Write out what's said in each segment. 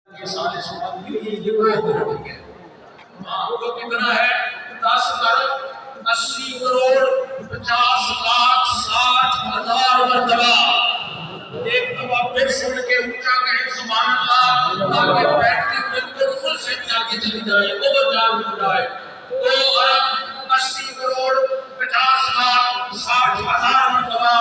ये सारे समाज के लिए ये महत्व है। वो कितना है? 10 अरब 80 करोड़ 50 लाख 60,000 मरतबा। एक दफा फिर सुन के ऊंचा कहे सुभान अल्लाह, ताकि बैटरी बिल्कुल खुद से जाके चली जाए, वो जान हो जाए। 2 अरब 80 करोड़ 50 लाख 60,000 मरतबा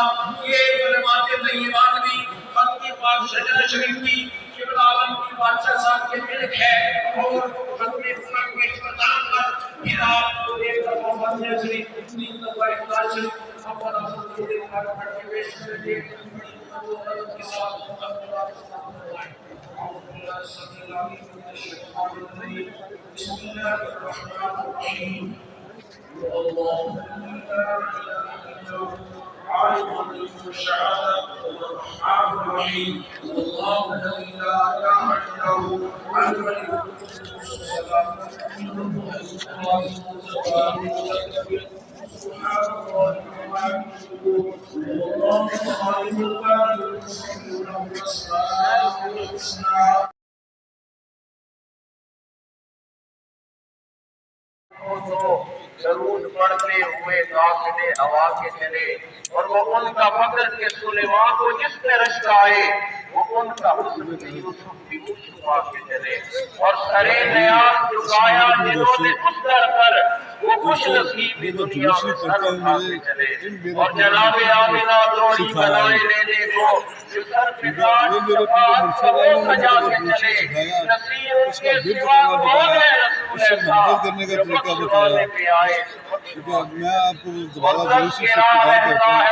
ये कलमात तय्यबात भी की पाक शजरा शरीफ की किबला आलम की बादशाह साहब के मिल्क है और हमने कुरान के इख्तिताम पर फिर आपको एक दफा मदीना शरीफ 3 दफा इख्तितार शरीफ अपना सुनने का पढ़ के पेश करेंगे के साथ बिस्मिल्लाहिर्रहमानिर्रहीम عالم الغيب والشهادة الرحمن الرحيم الله الذي لا إله إلا هو الملك القدوس السلام سبحان الله وما يشركون والله خالق البارئ المصور له الأسماء الحسنى जरूर पढ़ते हुए दाखिले हवा के चले और वो उनका फकर के सुलेमान को जिस पे रश्काए वो उनका हुस्न की यूसुफ भी मुस्कुरा के चले और सरे नया झुकाया जिन्होंने उस दर पर वो खुश नसीब दुनिया में सर उठा के चले और जनाबे आमिना द्रोणी बनाए लेने को जो सर पे ताज सजा के चले नसीब उसके सिवा कौन है करने का तरीका बताया। मैं आपको दोबारा जरूर से बात करता हूँ।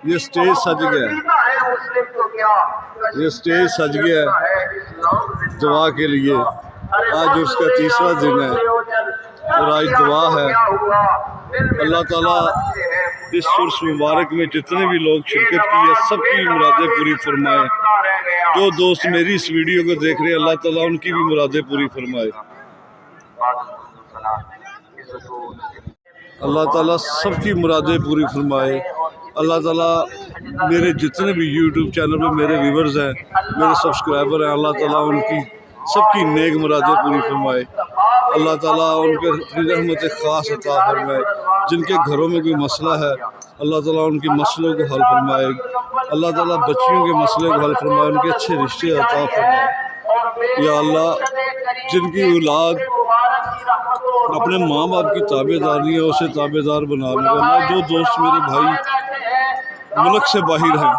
ये स्टेज सज गया, ये स्टेज सज गया दुआ के लिए। आज उसका तीसरा दिन है और आज दुआ है। अल्लाह ताला इस उर्स मुबारक में जितने भी लोग शिरकत की है सबकी मुरादें पूरी फरमाए। जो दोस्त मेरी इस वीडियो को देख रहे हैं अल्लाह ताला उनकी भी मुरादें पूरी फरमाए। अल्लाह ताला सबकी मुरादें पूरी फरमाए। अल्लाह ताला मेरे जितने भी यूट्यूब चैनल पे मेरे व्यूवर्स हैं, मेरे सब्सक्राइबर हैं, अल्लाह ताला उनकी सबकी नेक मुरादें पूरी फरमाए। अल्लाह ताला उनके रहमत ख़ास अता फरमाए। जिनके घरों में कोई मसला है अल्लाह ताला उनके मसलों को हल फरमाए। अल्लाह ताला बच्चियों के मसले को हल फरमाए, उनके अच्छे रिश्ते अता फरमाए। या अल्लाह जिनकी औलाद अपने माँ बाप की ताबेदारी है उसे ताबेदार बना मेरा। जो दोस्त मेरे भाई मुल्क से बाहर हैं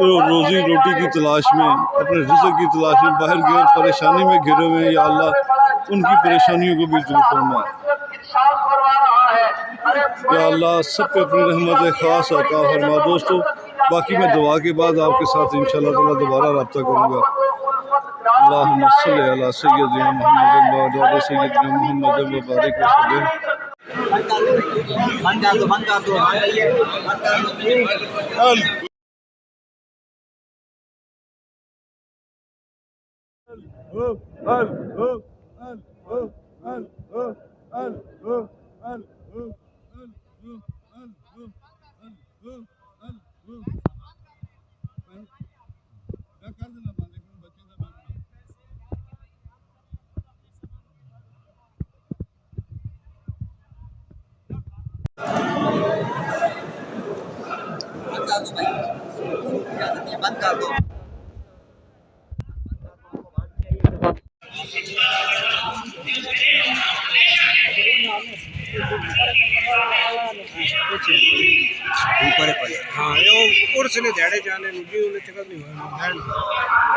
तो रोज़ी रोटी की तलाश में, अपने रिज़्क़ की तलाश में बाहर गए, परेशानी में घिरे हुए हैं, या अल्लाह उनकी परेशानियों को भी दूर फरमा। या अल्लाह सब पे अपनी रहमत ख़ास अता फरमा। दोस्तों बाकी मैं दुआ के बाद आपके साथ इंशाअल्लाह ताला दोबारा रब्ता करूँगा। अल्लाहुम्मा सल्लि अला सय्यदिना मुहम्मद व अला सय्यदिना मुहम्मद व बारिक वसल्लम। बंद कर हाँ ये उर्स ने ध्याड़े जाने जी उन्हें चक्कर नहीं हुआ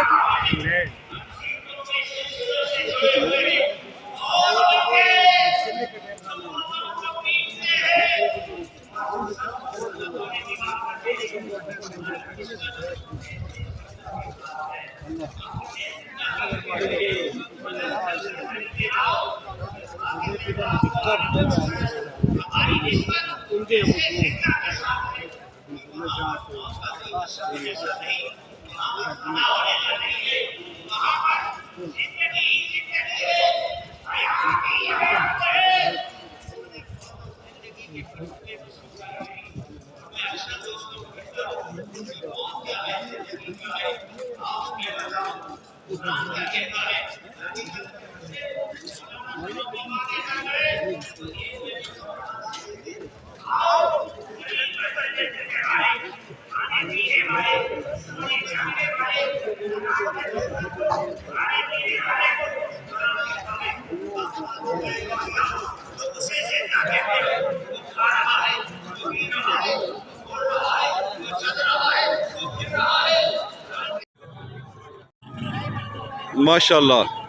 माशाल्लाह।